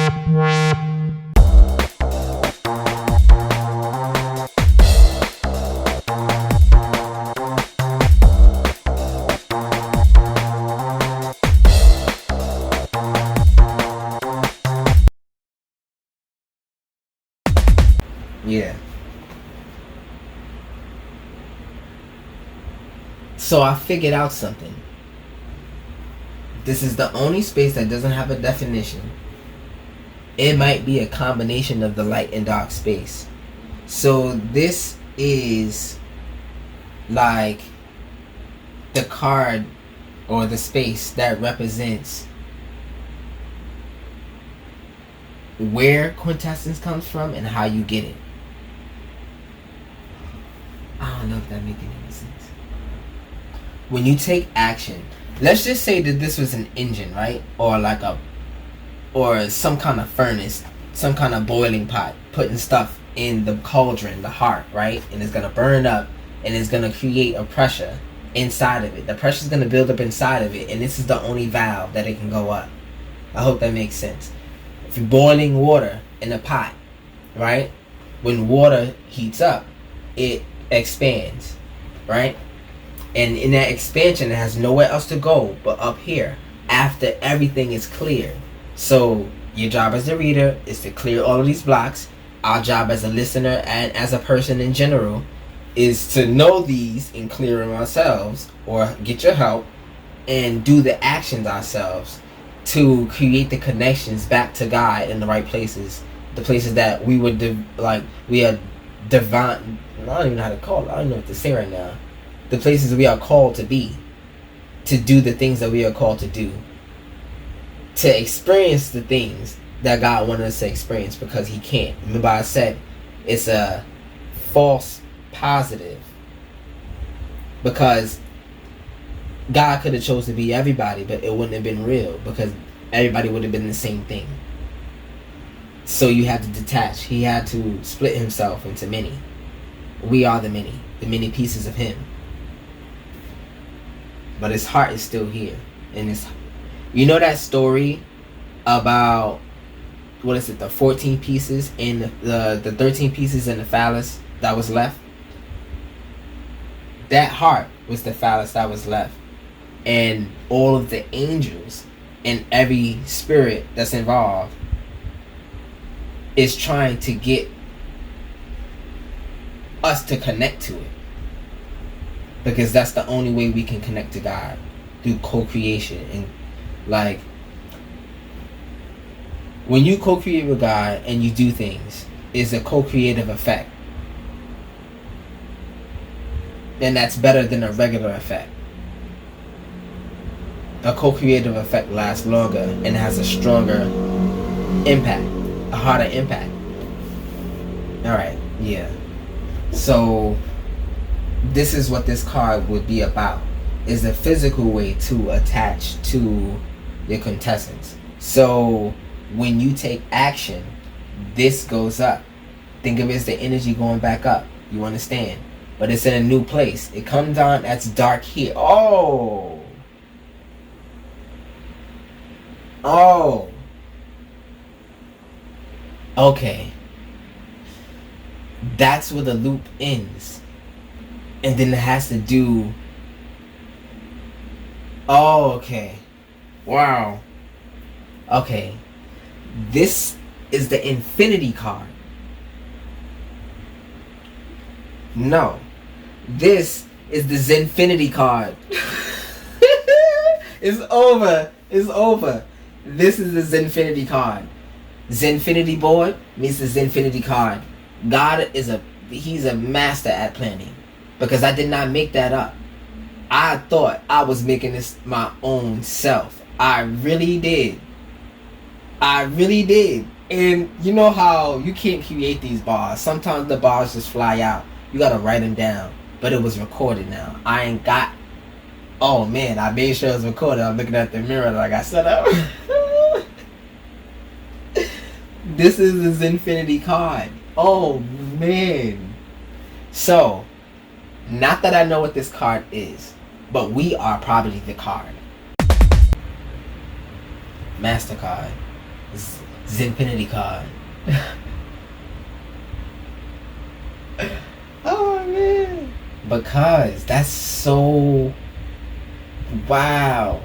Yeah. So I figured out something. This is the only space that doesn't have a definition. It might be a combination of the light and dark space. So this is like the card or the space that represents where quintessence comes from and how you get it. I don't know if that makes any sense. When you take action, let's just say that this was an engine, right? Or some kind of furnace, some kind of boiling pot, putting stuff in the cauldron, the heart, right? And it's gonna burn up, and it's gonna create a pressure inside of it. The pressure is gonna build up inside of it, and this is the only valve that it can go up. I hope that makes sense. If you're boiling water in a pot, right? When water heats up, it expands, right? And in that expansion, it has nowhere else to go but up here after everything is cleared. So your job as a reader is to clear all of these blocks. Our job as a listener and as a person in general is to know these and clear them ourselves, or get your help and do the actions ourselves to create the connections back to God in the right places, the places that we would we are divine. I don't even know how to call it. I don't know what to say right now. The places we are called to be, to do the things that we are called to do, to experience the things that God wanted us to experience, because He can't. Remember I said it's a false positive, because God could have chose to be everybody, but it wouldn't have been real, because everybody would have been the same thing. So you had to detach. He had to split Himself into many. We are the many pieces of Him. But His heart is still here. And you know that story about, what is it, the 14 pieces and the 13 pieces in the phallus that was left? That heart was the phallus that was left. And all of the angels and every spirit that's involved is trying to get us to connect to it. Because that's the only way we can connect to God, through co-creation. And like, when you co-create with God and you do things, it's a co-creative effect. And that's better than a regular effect. A co-creative effect lasts longer and has a stronger impact, a harder impact. Alright, yeah. So this is what this card would be about, is a physical way to attach to your quintessence. So when you take action, this goes up. Think of it as the energy going back up. You understand? But it's in a new place. It comes on, that's dark here. Oh. Okay. That's where the loop ends. And then it has to do... Oh, okay. Wow. Okay. This is the Infinity card. No. This is the Zin-Finity card. It's over. It's over. This is the Zin-Finity card. Zin-Finity board means the Zin-Finity card. God is He's a master at planning. Because I did not make that up. I thought I was making this my own self. I really did. I really did. And you know how you can't create these bars. Sometimes the bars just fly out. You gotta write them down. But it was recorded now. I ain't got... Oh man, I made sure it was recorded. I'm looking at the mirror like I set up. This is the Zin-Finity card. Oh man. So, not that I know what this card is, but we are probably the card. MasterCard. Zin-Finity card. Oh man. Because that's so wow.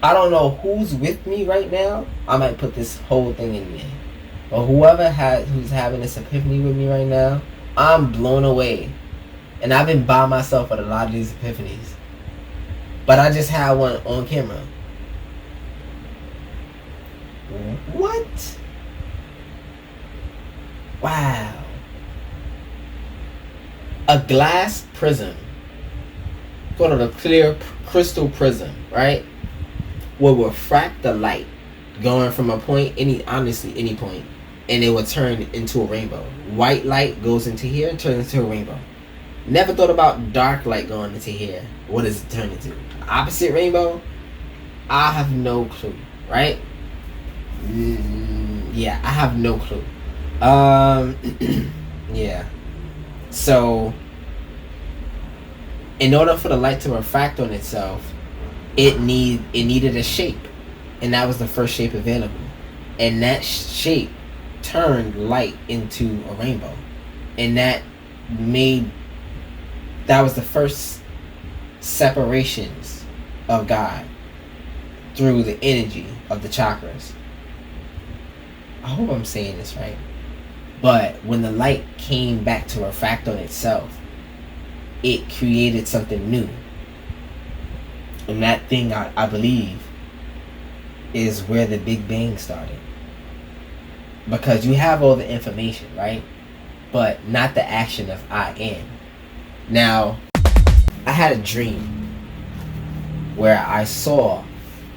I don't know who's with me right now. I might put this whole thing in there. But who's having this epiphany with me right now, I'm blown away. And I've been by myself with a lot of these epiphanies. But I just had one on camera. What? Wow. A glass prism. Sort of a clear crystal prism, right? Will refract the light going from a point, any point, and it will turn into a rainbow. White light goes into here and turns into a rainbow. Never thought about dark light going into here. What does it turn into? Opposite rainbow? I have no clue, right? Yeah, I have no clue. Yeah. So, in order for the light to refract on itself, it needed a shape, and that was the first shape available, and that shape turned light into a rainbow, and that was the first separations of God through the energy of the chakras. I hope I'm saying this right. But when the light came back to refract on itself, it created something new. And that thing, I believe, is where the Big Bang started. Because you have all the information, right? But not the action of I am. Now, I had a dream where I saw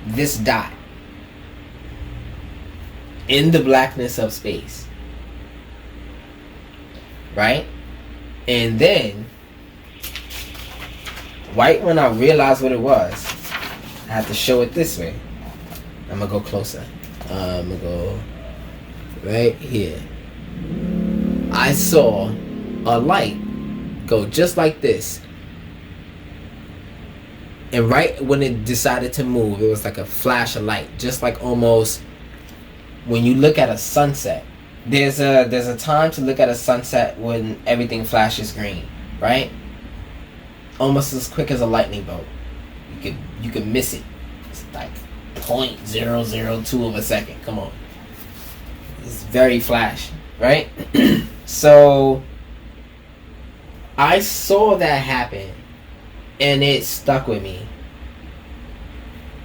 this dot in the blackness of space. Right? And then, right when I realized what it was, I had to show it this way. I'm going to go closer. I'm going to go right here. I saw a light go just like this. And right when it decided to move, it was like a flash of light. Just like almost when you look at a sunset. There's a time to look at a sunset when everything flashes green, right? Almost as quick as a lightning bolt. You could miss it. It's like 0.002 of a second. Come on. It's very flash, right? So I saw that happen, and it stuck with me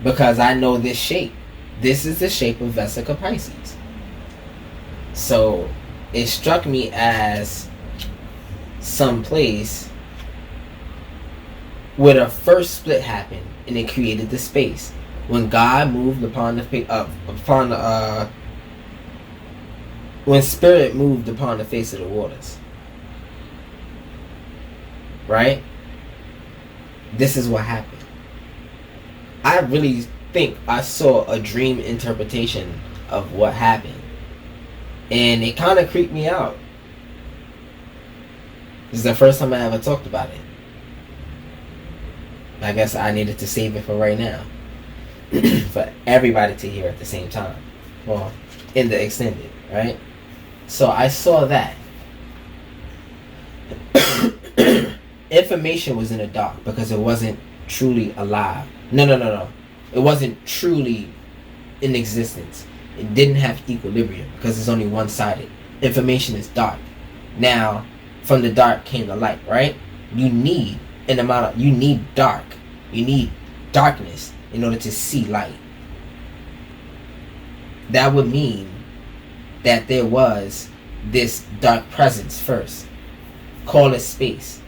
because I know this shape. This is the shape of Vesica Pisces. So it struck me as some place where the first split happened, and it created the space when God moved upon when Spirit moved upon the face of the waters. Right? This is what happened. I really think I saw a dream interpretation of what happened. And it kind of creeped me out. This is the first time I ever talked about it. I guess I needed to save it for right now. For everybody to hear at the same time. Well, in the extended, right? So I saw that. Information was in the dark because it wasn't truly alive. No. It wasn't truly in existence. It didn't have equilibrium because it's only one-sided. Information is dark. Now, from the dark came the light, right? You need dark. You need darkness in order to see light. That would mean that there was this dark presence first. Call it space.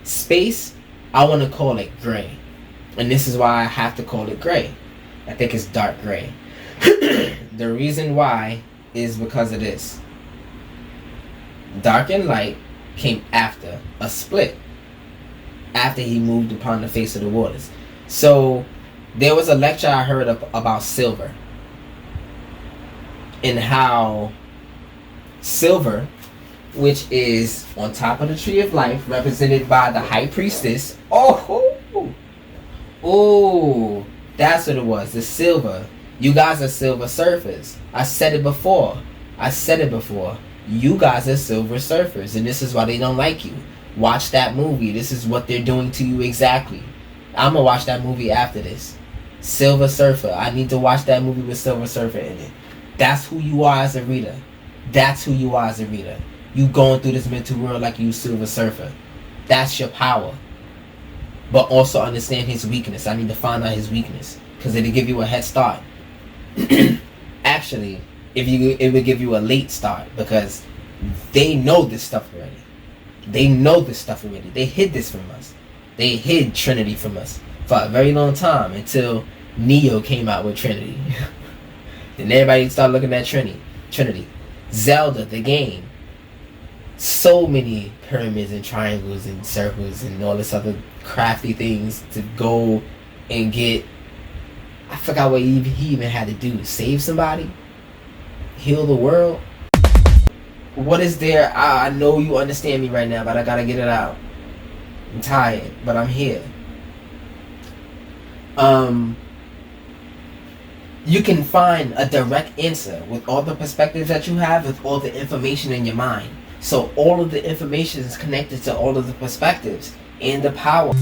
Space, I want to call it gray. And this is why I have to call it gray. I think it's dark gray. The reason why is because of this. Dark and light came after a split. After he moved upon the face of the waters. So there was a lecture I heard about silver. And how silver, which is on top of the tree of life, represented by the high priestess. Oh, that's what it was. The silver You guys are Silver Surfers. I said it before. You guys are Silver Surfers, and this is why they don't like you. Watch that movie. This is what they're doing to you exactly. I'm gonna watch that movie after this. Silver Surfer. I need to watch that movie with Silver Surfer in it. That's who you are as a reader. You going through this mental world like you Silver Surfer. That's your power. But also understand his weakness. I need to find out his weakness, because it'll give you a head start. Actually, it would give you a late start, because they know this stuff already. They hid this from us. They hid Trinity from us for a very long time, until Neo came out with Trinity. Then everybody started looking at Trinity. Zelda, the game. So many pyramids and triangles and circles and all this other crafty things to go and get. I forgot what he even had to do. Save somebody? Heal the world? What is there? I know you understand me right now, but I gotta get it out. I'm tired, but I'm here. You can find a direct answer with all the perspectives that you have, with all the information in your mind. So all of the information is connected to all of the perspectives and the power.